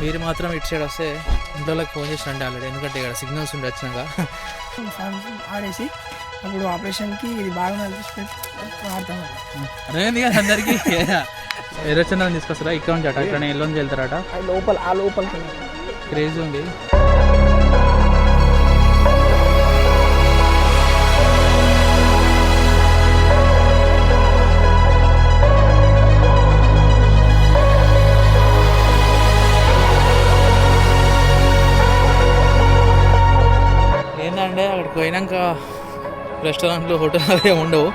మీరు మాత్రం ఇటు సైడ్ వస్తే ఇంట్లోకి ఫోన్ చేసి రండి ఆల్రెడీ, ఎందుకంటే ఇక్కడ సిగ్నల్స్ ఉండి వచ్చినాక ఆడేసి అప్పుడు ఆపరేషన్కి ఇది బాగా ఆడతాం. అదేంది కదా అందరికీ ఎర్రచందనం తీసుకొస్తారా ఇక్కడ నుంచి అట, ఇక్కడ ఎల్లోంచి వెళ్తారట, లోపల ఆ లోపలికి క్రేజీ ఉంది. ఏంటంటే అక్కడికి పోయినాక రెస్టారెంట్లు హోటల్ అవి ఉండవు.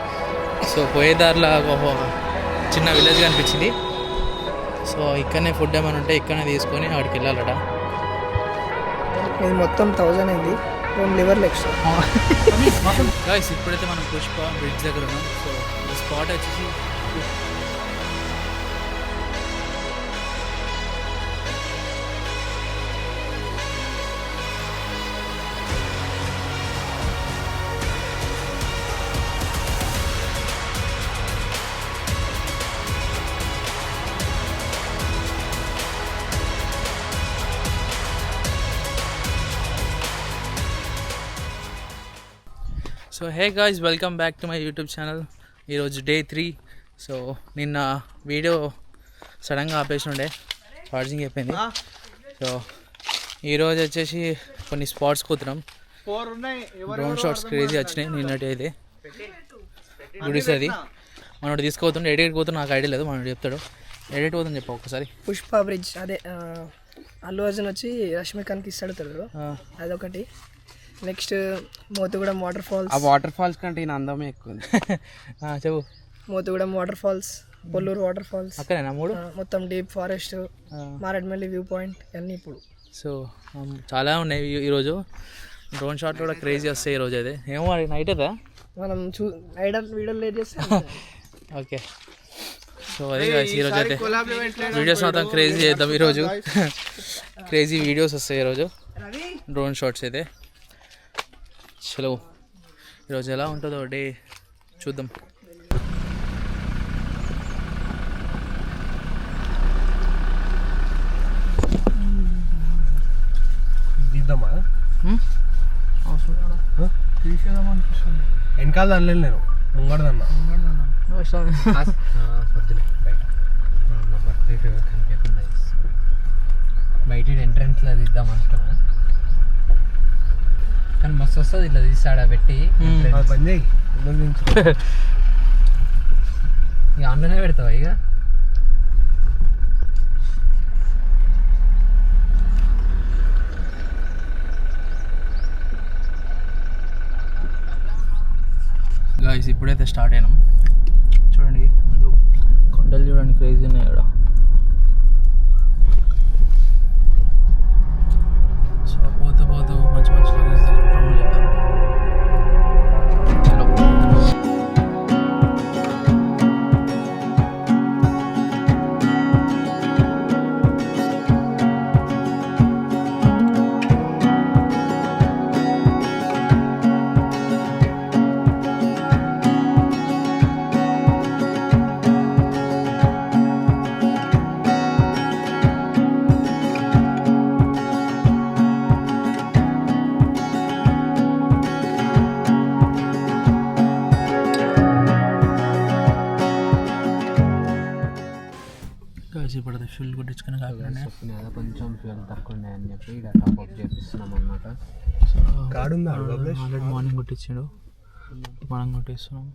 సో పోయేదారిలో ఒక చిన్న విలేజ్ కనిపించింది. సో ఇక్కడనే ఫుడ్ ఏమైనా ఉంటే ఇక్కడనే తీసుకొని అక్కడికి వెళ్ళాలట. ఇది మొత్తం 1000 అయింది, 2 లివర్లు ఎక్స్ట్రా. గైస్ ఇప్పుడైతే మనం పుష్ప బ్రిడ్జ్ దగ్గర ఉన్నాం. సో ఈ స్పాట్ వచ్చేసి so hey guys, welcome back to my YouTube channel. ఈరోజు డే 3. సో నిన్న వీడియో సడన్గా ఆపేసి ఉండే, ఛార్జింగ్ అయిపోయింది. సో ఈరోజు వచ్చేసి కొన్ని స్పాట్స్ కూతున్నాం. డ్రోన్ షాట్స్ క్రేజీ వచ్చినాయి నిన్నటి అయితే. గుడిస్ అది మనోడు తీసుకుపోతుండే, ఎడిట్ పోతున్నా నాకు ఐడియా లేదు, మనోడు చెప్తాడు. ఎడిట్ పోతుంది చెప్పు ఒకసారి. పుష్ప బ్రిడ్జ్, అదే అల్లు అర్జున్ వచ్చి రష్మికాంత్కి ఇస్తాడు, అదొకటి. Next Mothugudem water falls. ఆ వాటర్ ఫాల్స్ కంటే ఈయన అందమే ఎక్కువ. చెప్పు. Mothugudem water falls, Polluru water falls, అక్కడేనా 3 మొత్తం deep forest, Maredumilli view point అన్నీ ఇప్పుడు. సో చాలా ఉన్నాయి ఈరోజు. డ్రోన్ షాట్ కూడా క్రేజీ వస్తాయి ఈరోజు అయితే. ఏమో మరి నైట్ అయితే మనం వీడియో లేట్ చేస్తే ఓకే. సో అదే ఈరోజు అయితే వీడియోస్ మాత్రం క్రేజీ చేద్దాం ఈరోజు. క్రేజీ వీడియోస్ వస్తాయి ఈరోజు, డ్రోన్ షాట్స్ అయితే. చలో ఈరోజు ఎలా ఉంటుందో డే చూద్దాం. వెనకాల అనలేదు నేను, ముంగడదన్నా. బయట ఎంట్రన్స్లో తీద్దాం అనుకున్నా, కానీ మస్తు వస్తుంది ఇట్లా తీసాడ పెట్టి. ఇక ఆన్లైన్ పెడతావా? ఇక గాయ్స్ ఇప్పుడైతే స్టార్ట్ అయినాం. చూడండి ముందు కొండలు చూడండి, క్రేజీ ఉన్నాయి ఇక్కడ. సో పోతూ పోతూ మంచి మంచి లొకేషన్స్ దగ్గర ట్రావెల్ చేద్దాం. ఇప్పుడు ఫ్యూల్ కొట్టించుకుని కాకుండా కొంచెం ఫ్యూల్ తక్కువ ఉన్నాయని చెప్పి ఇక్కడ టాప్అప్ చేపిస్తున్నాం అన్నమాట. ఆల్రెడీ మార్నింగ్ కొట్టించాడు, మనం కొట్టిస్తున్నాం.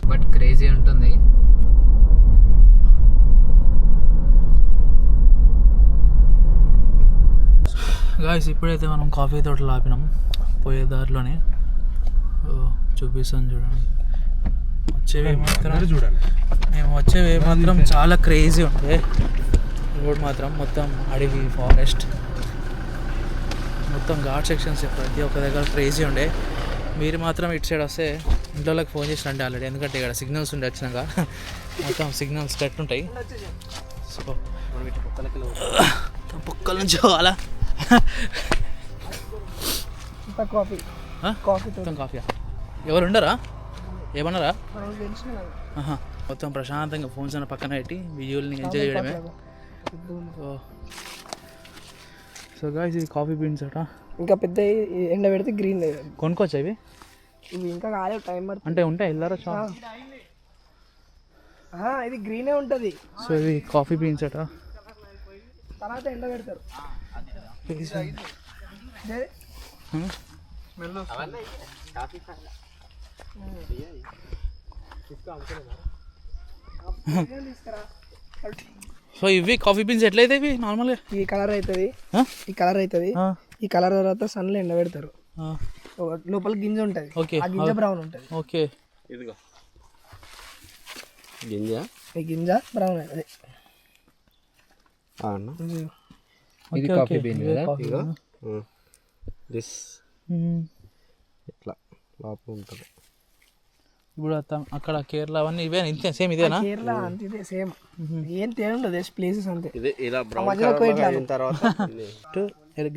బట్ క్రేజీ ఉంటుంది. గాయ్స్ ఇప్పుడైతే మనం కాఫీ తోటలో ఆపినాం, పోయే దారిలోనే చూపిస్తాను చూడండి. వచ్చేవి మాత్రం మేము వచ్చేవి మాత్రం చాలా క్రేజీ ఉంటాయి. రోడ్ మాత్రం మొత్తం అడవి, ఫారెస్ట్, మొత్తం ఘాట్ సెక్షన్స్ ప్రతి ఒక్క దగ్గర క్రేజీ ఉండే. మీరు మాత్రం ఇటు సైడ్ వస్తే ఇంట్లోకి ఫోన్ చేసి రండి ఆల్రెడీ, ఎందుకంటే ఇక్కడ సిగ్నల్స్ ఉండి వచ్చినాక మొత్తం సిగ్నల్స్ కట్ ఉంటాయి. సో పొక్కల నుంచి పోవాలా? కాఫీ ఎవరు ఉండరా? ఏమన్నారా? మొత్తం ప్రశాంతంగా ఫోన్స్ అన్న పక్కన పెట్టి విజువల్ని ఎంజాయ్ చేయడమే. సో సో గాయ్స్ ఇది కాఫీ బీన్స్ అట. ఇంకా పెద్ద ఎండ పెడితే గ్రీన్ కొనుక్కోవచ్చా ఇవి? ఇవి ఇంకా కాలేదు, టైం పడుతుంది. అంటే ఉంటాయి వెళ్ళారా షాప్? ఇది గ్రీనే ఉంటుంది. సో ఇవి కాఫీ బీన్స్ అట. తర్వాత ఎండ పెడతారు. సో ఇవి కాఫీ బీన్స్ ఎట్లయితే ఇవి నార్మల్గా ఈ కలర్ అవుతుంది, ఈ కలర్ అవుతుంది. ఈ కలర్ తర్వాత సన్లో ఎండ పెడతారు. లోపల గింజ ఉంటుంది. ఓకే, ఆ గింజ బ్రౌన్ ఉంటుంది. ఓకే, ఇదిగో గింజ, ఈ గింజ బ్రౌన్ అవుతుంది. ఇది కాఫీ బీన్ కదా. ఇదిగో దిస్ ఇట్లా లోపల ఉంటుంది. ఇప్పుడు అక్కడ కేరళ అవన్నీ ఇవే ఇంతే సేమ్ ఇదేనా? కేరళ అంతే ఇదే సేమ్, ఏం తేడా ఉండదు, ప్లేసెస్ అంతే. ఇది ఇలా మధ్యలో అయిన తర్వాత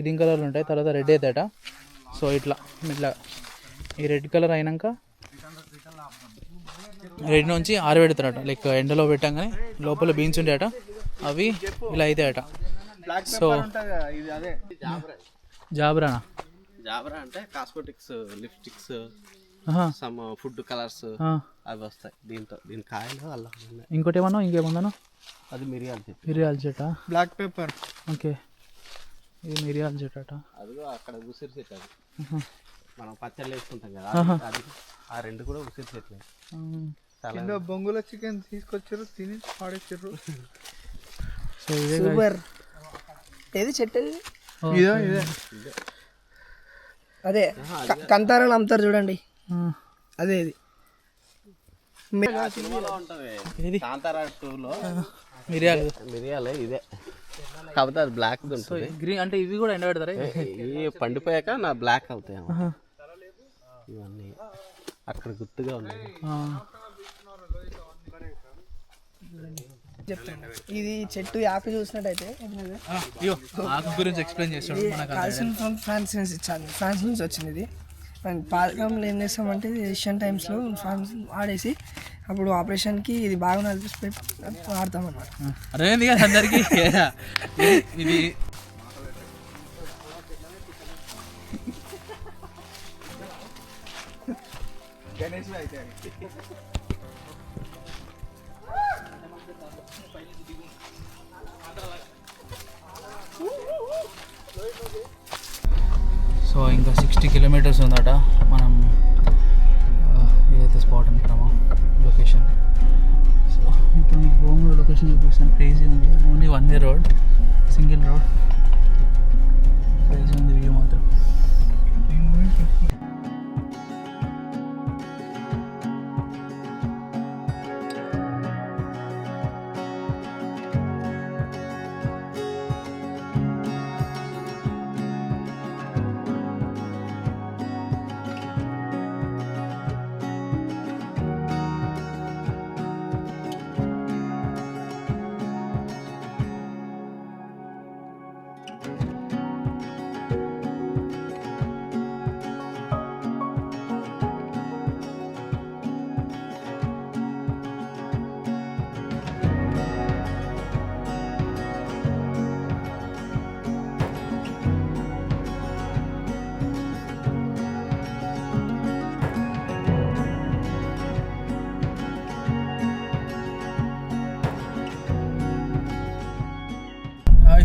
గ్రీన్ కలర్ ఉంటాయి, తర్వాత రెడ్ అవుతాయట. సో ఇట్లా ఇట్లా ఈ రెడ్ కలర్ అయినాక రెడ్ నుంచి ఆరబెడతారట. లైక్ ఎండలో పెట్టంగానే లోపల బీన్స్ ఉంటాయట, అవి ఇలా అవుతాయట. సో జాబ్రానా? జాబ్రా అంటే cosmetics, lipsticks, some food colours అవి వస్తాయి దీంతో. దీని కాయలు అలా ఇంకోటి ఏమన్నా ఇంకేమన్నాను? అది మిరియాల చెట్టు. మిరియాల చెట్ట, బ్లాక్ పేపర్. ఓకే, ఇది మిరియాల చెట్టు అట. అదిగో అక్కడ ఉసిరి చెట్టు. అది మనం పచ్చళ్ళు వేసుకుంటాం కదా, అది ఆ రెండు కూడా ఉసిరి చెట్లు. చాలా బొంగులో చికెన్ తీసుకొచ్చారు, తిని పాడేసారు. సో ఇదే సూపర్. ఏది చెట్టు? ఇదే అదే కంతారాలు అమ్ముతారు చూడండి, అదే ఇది. సినిమాలో ఉంటుంది కాంతారా 2లో మిరియాలే ఇదే, కాకపోతే అది బ్లాక్ ఉంటుంది. గ్రీన్ అంటే ఇవి కూడా ఎండబెడతారా? ఇవి పండిపోయాక నా బ్లాక్ అవుతాయి ఇవన్నీ. అక్కడ గుర్తుగా ఉన్నాయి. చెప్తాను, ఇది చెట్టు యాపి చూసినట్టయితే ఆకు గురించి ఎక్స్ప్లెయిన్ చేస్తాడు. ఫ్రాన్స్ నుంచి ఇచ్చాను, ఫ్రాన్స్ నుంచి వచ్చింది ఇది. అండ్ పాలకంలో ఏం చేస్తామంటే ఏషియన్ టైమ్స్లో ఫ్రాన్స్ ఆడేసి అప్పుడు ఆపరేషన్కి ఇది బాగా నడిపి పెట్టి వాడతాం అన్నమాట. అర్థమైంది కదా అందరికీ. ఇది సో ఇంకా 60 కిలోమీటర్స్ ఉందట మనం ఏదైతే స్పాట్ అనుకున్నామో లొకేషన్. సో ఇప్పుడు మీకు భూమిలో లొకేషన్ చూపిస్తాను. క్రేజీ ఉంది, only 1 way road, single road. Crazy ఉంది వ్యూ మాత్రం.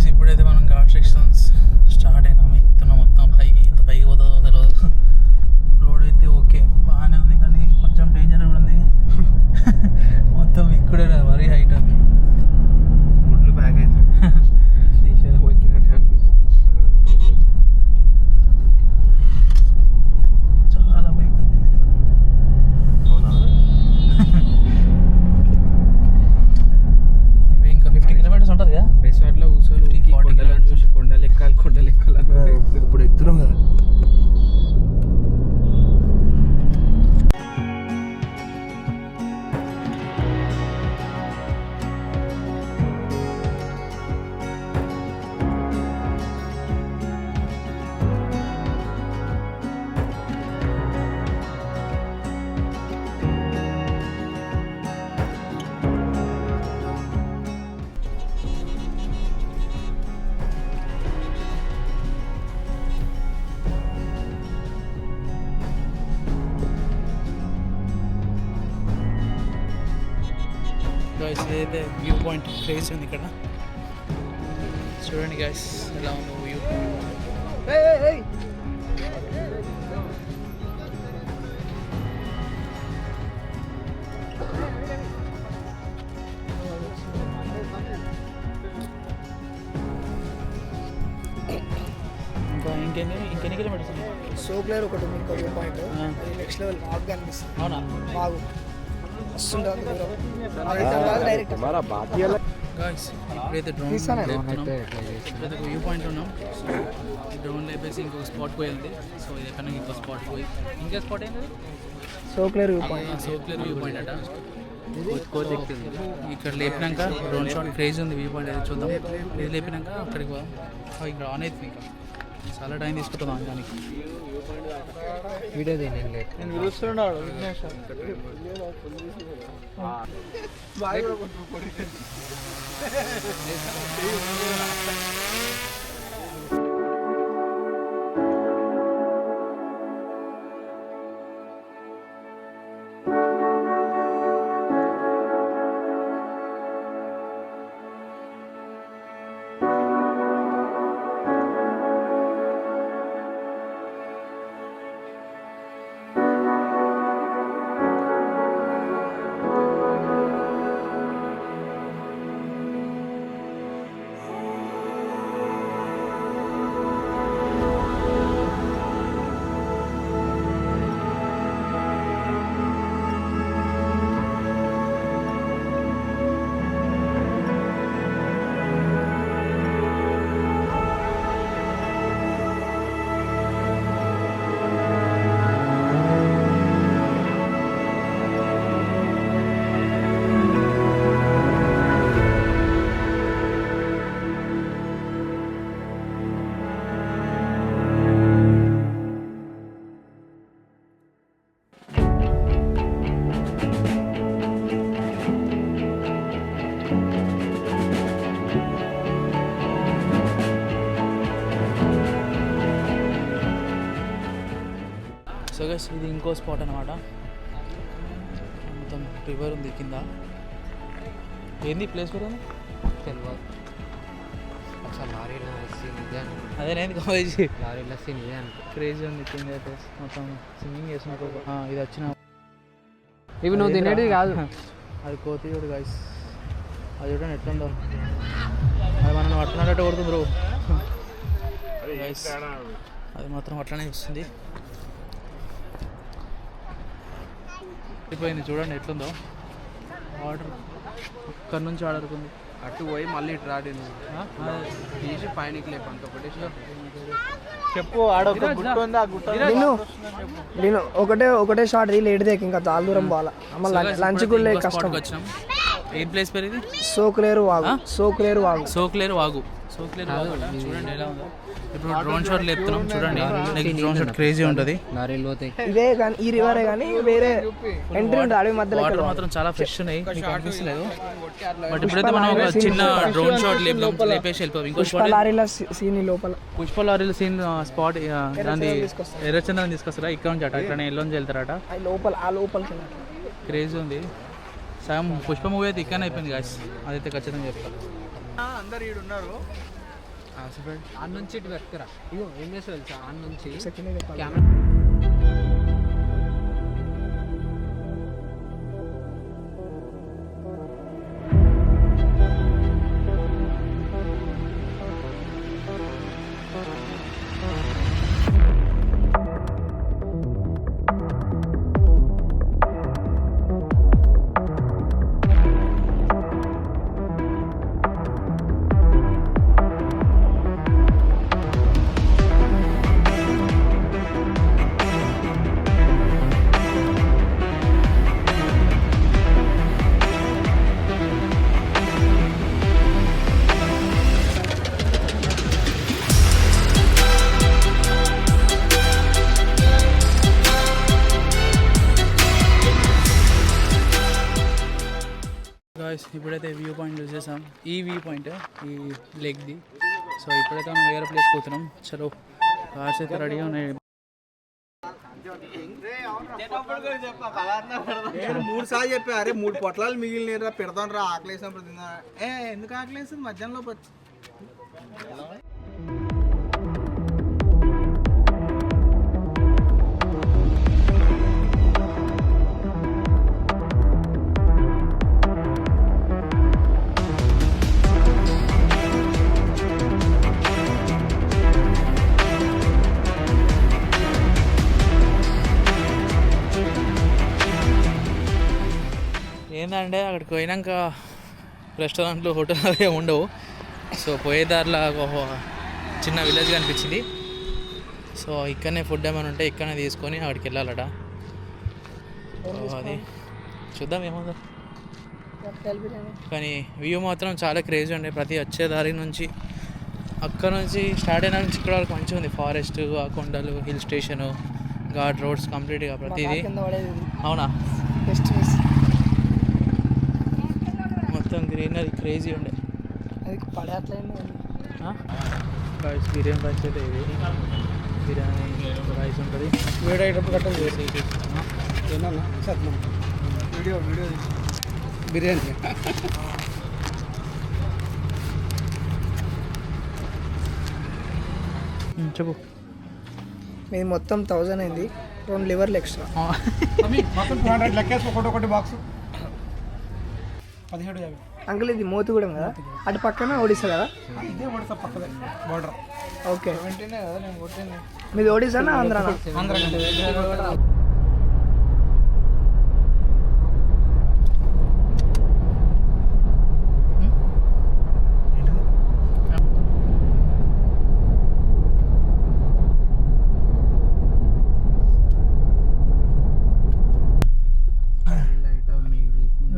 ఇప్పుడైతే మనం ఘాట్ సెక్షన్స్ ఇదైతే వ్యూ పాయింట్ క్రేజ్ ఉంది ఇక్కడ. చూడండి గైస్ ఎలా ఉందో వ్యూ. ఇంకా ఇంకెన్ని కిలోమీటర్స్ ఉన్నాయి? సోక్లేర్ ఒకటి ఉంది, ఇంకో వ్యూ పాయింట్. నెక్స్ట్ లెవెల్ బాగా అనిపిస్తుంది. అవునా? బాగు వస్తుంటుంది డైరెక్ట్. గాయ్స్ ఇప్పుడైతే డ్రోన్ ఇప్పుడైతే వ్యూ పాయింట్ ఉన్నాం. సో ఈ డ్రోన్ లేపేసి ఇంకొక స్పాట్ పోయింది. సో ఇది ఎక్కడ ఇంకో స్పాట్ పోయి ఇంకా స్పాట్ ఏంటి? సోక్లేర్ వ్యూ పాయింట్. సోక్లేర్ వ్యూ పాయింట్ అట. ఇక్కడ లేపినాక డ్రోన్ షాట్ క్రేజ్ ఉంది. వ్యూ పాయింట్ అయితే చూద్దాం. ఇది లేపినాక అక్కడికి పోదాం. ఇక్కడ ఆన్ అవుతుంది. ఇంకా చాలా టైం తీసుకుంటున్నాం దానికి. వీడియో నేను పిలుస్తున్నాడు. సో గైస్ ఇది ఇంకో స్పాట్ అనమాట. మొత్తం రివర్ ఉంది కింద. ఏంది ప్లేస్ పేరు? తెలియదు. లారీలో సీన్ ఇదే అదేనేది కాలేజ్ లారీలో సీన్ ఇదే అనుకో. క్రేజీ ఉంది కింద అయితే మొత్తం స్విమ్మింగ్ చేసినట్టు. ఇది వచ్చిన ఇవి నువ్వు తినేది కాదు, అది కోతియోడు గైస్. అది చూడండి ఎట్లుందో. అది మనం అట్లనట్టు కొడుతుంది బ్రో గైస్. అది మాత్రం అట్లనే వస్తుంది. అయిపోయింది చూడండి ఎట్లుందో. ఆర్డర్ ఇక్కడ నుంచి ఆర్డర్ ఉంది. అటు పోయి మళ్ళీ ఇటు రాడు తీసి పైనకి లేపంత ఒకటి చెప్పు. ఆడ ఒక గుట్ట ఉంది, ఆ గుట్ట నేను ఒకటే షార్ట్ రీల్ ఎడితే ఇంకా చాలా దూరం పోవాలా. లంచ్ కూడా కష్టం. వచ్చినాం. ఏం ప్లేస్ పేరు ఇది? సోక్లేరు వాగు. సోక్లేరు వాగు. సోక్లేరు వాగు. సోక్లేరు వాగు చూడండి ఎలా ఉందో. ఇప్పుడు డ్రోన్ షాట్ లేపుతున్నాం చూడండి. నెక్స్ట్ డ్రోన్ షాట్ క్రేజీ ఉంటుంది. లారీలు పోతాయి. ఇదే కానీ ఈ రివరే కానీ వేరే ఎంట్రీ ఉంటుంది అడవి మధ్యలో. వాటర్ మాత్రం చాలా ఫ్రెష్ ఉన్నాయి, మీకు అనిపిస్తలేదు. బట్ ఇప్పుడైతే మనం ఒక చిన్న డ్రోన్ షాట్ లేపేసి వెళ్ళిపోతాం. ఇంకో స్పాట్ లారీల సీన్ లోపల పుష్ప లారీల సీన్ స్పాట్. దాన్ని ఎర్రచందనం తీసుకొస్తారా ఇక్కడ నుంచి అట. ఇక్కడ ఎల్లో నుంచి వెళ్తారట. లోపల ఆ లోపలికి క్రేజీ ఉంది. సగం పుష్ప మూవీ అయితే ఇక్కడ అయిపోయింది గాయస్. అదైతే ఖచ్చితంగా చెప్తాను. అందరు ఈడు ఉన్నారు. ఆ నుంచి ఇటు వెక్కరా. ఇగో ఏం చేస్తా తెలుసా, ఆ నుంచి కెమెరా కెమెరా గాయస్ ఇప్పుడైతే వ్యూ పాయింట్ యూజ్ చేసాం. ఈ వ్యూ పాయింట్ ఈ లేక్ది. సో ఇప్పుడైతే మనం వేరే ప్లేస్ పోతున్నాం. చలో కార్స్ అయితే రెడీగా ఉన్నాయి. నేను 3 సార్లు చెప్పా, అరే 3 పొట్లాలు మిగిలినరా పెడతాను రా, ఆకలేసినప్పుడు తిన్నా. ఎందుకు ఆకలేస్తుంది మధ్యాహ్నంలో వచ్చి. ఏంటంటే అక్కడికి పోయినాక రెస్టారెంట్లు హోటల్ అవి ఉండవు. సో పోయే దారిలో ఒక చిన్న విలేజ్ కనిపించింది. సో ఇక్కడనే ఫుడ్ ఏమైనా ఉంటే ఇక్కడనే తీసుకొని అక్కడికి వెళ్ళాలట. సో అది చూద్దాం ఏమవుతుందో. కానీ వ్యూ మాత్రం చాలా క్రేజీ ఉండే. ప్రతి వచ్చే దారి నుంచి అక్కడ నుంచి స్టార్ట్ అయిన నుంచి ఇక్కడ వరకు మంచిగా ఉంది. ఫారెస్ట్, ఆ కొండలు, హిల్ స్టేషను, ఘాట్ రోడ్స్ కంప్లీట్గా ప్రతిదీ. అవునా, మొత్తం గ్రీనరీ క్రేజీ ఉండే. రైస్ బిర్యానీ రైస్ అయితే ఇది బిర్యానీ రైస్ ఉంటుంది. వేడేటప్పుడు కట్టం చేసి వీడియో బిర్యానీ చెప్పు. మీది మొత్తం 1000 అయింది, 2 లివర్లు ఎక్స్ట్రా. మొత్తం 200 లెక్కేసి ఒకటి బాక్స్ 1750. అంకుల్ ఇది మోతుగూడెం కదా, అటు పక్కన ఒడిస్సా కదా? ఇదే ఒడిస్సా పక్కదే బార్డర్. ఓకే, 17 కదా నేను కొట్టింది. మీది ఒడిస్సానా ఆంధ్రానా? ఆంధ్ర.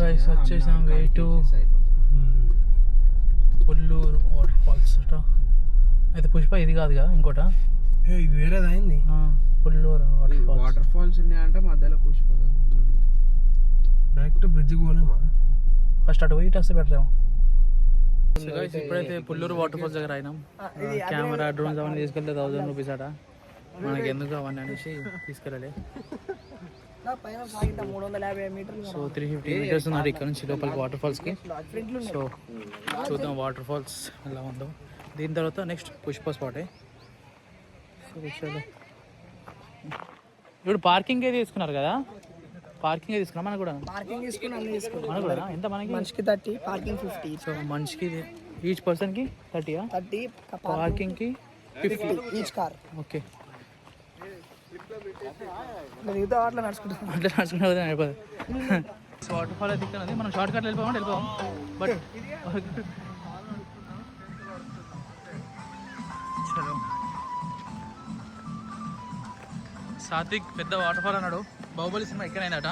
రైస్ వచ్చేసాం way to Pulluru waterfalls అట. అయితే పుష్ప ఇది కాదుగా ఇంకోట, ఇది వేరేది అయింది. పుల్లూరు వాటర్ ఫాల్స్ ఉన్నాయంటే మధ్యలో పుష్ప డైరెక్ట్ బ్రిడ్జ్ పోలేమా? ఫస్ట్ అటు వెయిట్ వస్తే బెటర్ ఏమో. ఇప్పుడైతే పుల్లూరు వాటర్ ఫాల్స్ దగ్గర అయినాం. కెమెరా డ్రోన్స్ అవన్నీ తీసుకెళ్తే 1000 రూపీస్ అట. మనకి ఎందుకు అవన్నీ అనేసి తీసుకెళ్ళాలి. సో 350 మీటర్స్ ఉన్నారు ఇక్కడ నుంచి లోపలికి వాటర్ ఫాల్స్కి. సో చూద్దాం వాటర్ ఫాల్స్ ఎలా ఉందో. దీని తర్వాత నెక్స్ట్ పుష్ప స్పాటే. సో ఇప్పుడు పార్కింగ్ తీసుకున్నారు కదా, పార్కింగ్ తీసుకున్నాం మనం కూడా. పార్కింగ్ తీసుకుని అన్ని తీసుకున్నాం. మనం కూడా ఎంత మనకి మనిషికి 30, పార్కింగ్ 50. సో మనిషికి ఈచ్ పర్సన్కి 30, 30 పార్కింగ్కి 50 ఈచ్ కార్. ఓకే, మిగతా అట్లా నడుచుకుంటాం. అట్లా నడుచుకుంటే అయిపోతుంది. సో వాటర్ ఫాల్ అయితే ఇక్కడ ఉంది. మనం షార్ట్ కట్లో వెళ్ళిపోవాలి. బట్ చలో, సాత్విక్ పెద్ద వాటర్ ఫాల్ అన్నాడు. బాహుబలి సినిమా ఇక్కడైందట.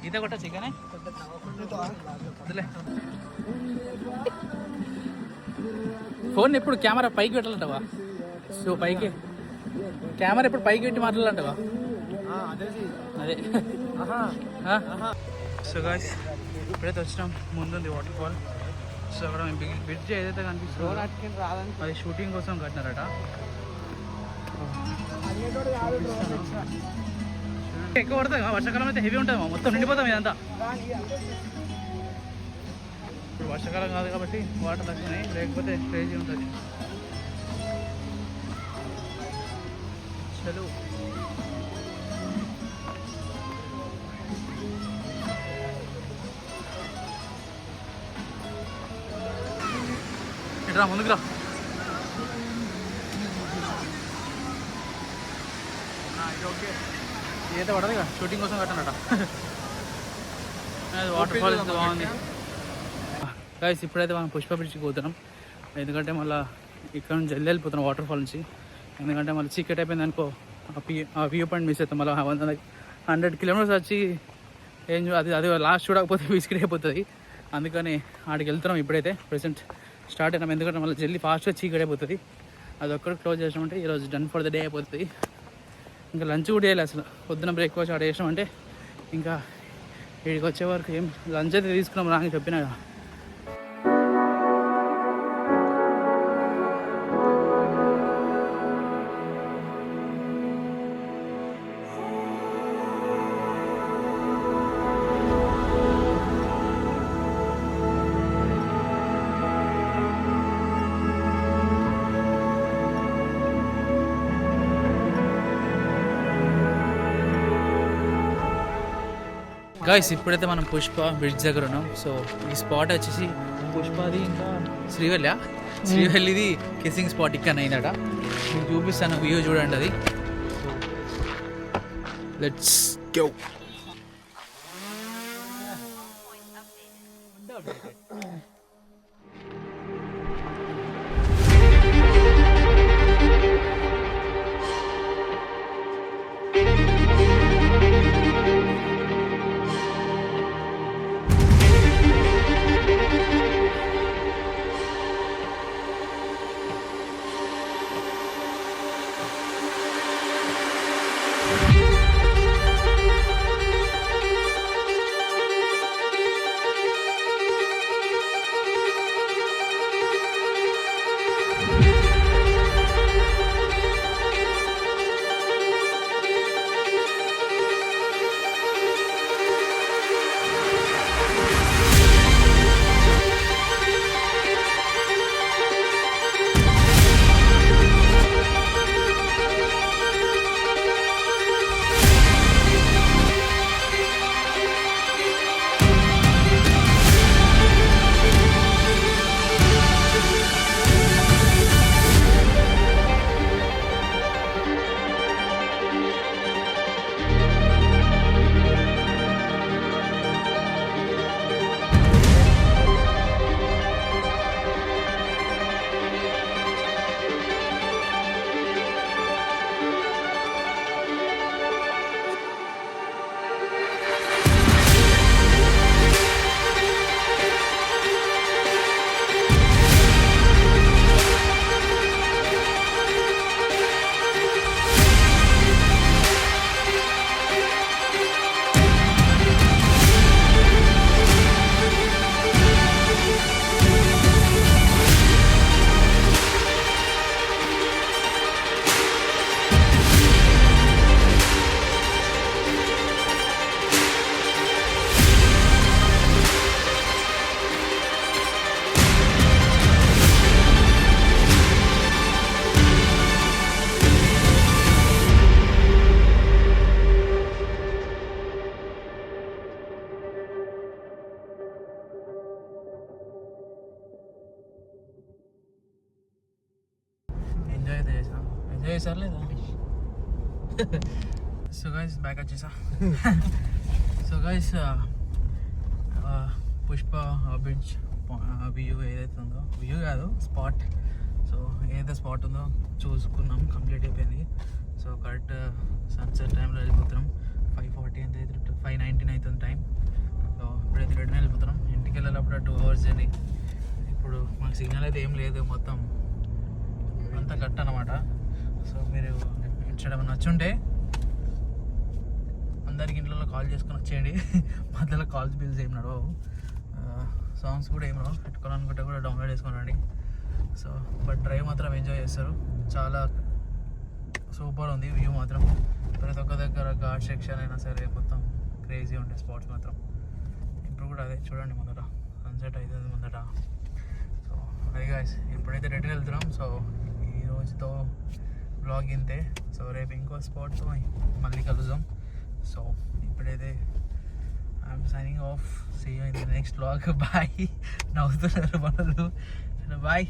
ఈత కొట్ట చికెనే వదిలే. ఫోన్ ఎప్పుడు కెమెరా పైకి పెట్టాలంటవా? సో పైకి కెమెరా ఎప్పుడు పైకి పెట్టి మాట్లాడాలంటవా? అదే. సో గాయ్స్ ఇప్పుడైతే వచ్చినాం, ముందుంది వాటర్ ఫాల్. సో అక్కడ బ్రిడ్జ్ ఏదైతే కనిపిస్తుందో అది షూటింగ్ కోసం కట్టినారట. ఎక్కువ పడుతుంది, వర్షాకాలం అయితే హెవీ ఉంటుంది, మొత్తం నిండిపోతాం ఇదంతా. ఇప్పుడు వర్షాకాలం కాదు కాబట్టి వాటర్ తగ్గుతున్నాయి, లేకపోతే క్రేజీ ఉంటుంది. చలో ఇట్రా ముందుకు రా. ఓకే, ఏదైతే పడదు కదా షూటింగ్ కోసం కట్టానట. వాటర్ ఫాల్ బాగుంది. గైస్ ఇప్పుడైతే మనం పుష్ప బ్రిడ్జ్కి పోతున్నాం. ఎందుకంటే మళ్ళీ ఇక్కడ నుంచి వెళ్ళిపోతున్నాం వాటర్ ఫాల్ నుంచి. ఎందుకంటే మళ్ళీ చీకట్ అయిపోయింది అనుకో, ఆ వ్యూ పాయింట్ మిస్ అవుతాం. మళ్ళీ 100 కిలోమీటర్స్ వచ్చి అది లాస్ట్ చూడకపోతే విసికిట్ అయిపోతుంది. అందుకని ఆడికి వెళ్తున్నాం ఇప్పుడైతే ప్రెసెంట్ స్టార్ట్ అయినాం. ఎందుకంటే మళ్ళీ జల్దీ ఫాస్ట్గా చీకట్ అయిపోతుంది. అది ఒక్కటి క్లోజ్ చేసామంటే ఈరోజు డన్ ఫర్ ద డే అయిపోతుంది. ఇంకా లంచ్ కూడా చేయాలి అసలు. పొద్దున బ్రేక్ఫాస్ట్ ఆడ చేసామంటే ఇంకా వీడికి వచ్చే వరకు ఏం లంచ్ అయితే తీసుకున్నాం రాని చెప్పినా. గాయస్ ఇప్పుడైతే మనం పుష్ప బ్రిడ్జ్ దగ్గర ఉన్నాం. సో ఈ స్పాట్ వచ్చేసి పుష్పది ఇంకా శ్రీవల్లిది కిస్సింగ్ స్పాట్ ఇక్కడ అయిందట. మీకు చూపిస్తాను, వ్యూ చూడండి అది. Let's go. ఎంజాయ్ చేశారు లేదా? సో గైస్ బ్యాక్ వచ్చేసా. So guys Pushpa bridge view ఏదైతే ఉందో, వ్యూ కాదు స్పాట్, సో ఏదైతే స్పాట్ ఉందో చూసుకున్నాం, కంప్లీట్ అయిపోయింది. సో కరెక్ట్ సన్సెట్ టైంలో వెళ్ళిపోతున్నాం. 5:40 ఎంత అవుతుంది, 5:19 అవుతుంది టైం. సో ఇప్పుడైతే రిటర్న్ వెళ్ళిపోతున్నాం. ఇంటికి వెళ్ళేటప్పుడు 2 hours జర్నీ. ఇప్పుడు మాకు సిగ్నల్ అయితే ఏం లేదు, మొత్తం అంతా కట్ అనమాట. సో మీరు ఇచ్చడం నచ్చుంటే అందరికి ఇంట్లో కాల్ చేసుకొని వచ్చేయండి. మధ్యలో కాల్స్ బిల్స్ ఏం నడవవు, సాంగ్స్ కూడా ఏం రావు. పెట్టుకోవాలనుకుంటే కూడా డౌన్లోడ్ చేసుకోనండి. సో బట్ డ్రైవ్ మాత్రం ఎంజాయ్ చేస్తారు, చాలా సూపర్ ఉంది వ్యూ మాత్రం. ప్రతి ఒక్క దగ్గర ఘాట్ సెక్షన్ అయినా సరే మొత్తం క్రేజీ ఉంటాయి స్పాట్స్ మాత్రం. ఇప్పుడు కూడా అదే చూడండి, ముందట సన్సెట్ అవుతుంది ముందట. సో అది గాయ్స్ ఇప్పుడైతే రిటర్న్ వెళ్తున్నాం. సో ఈ రోజుతో బ్లాగ్ ఇంతే. సో రేపు ఇంకో స్పాట్తో మళ్ళీ కలుద్దాం. సో ఇప్పుడైతే I'm signing off. See you in the next blog. Bye. నవ్వుతున్నారు మనలు. బాయ్.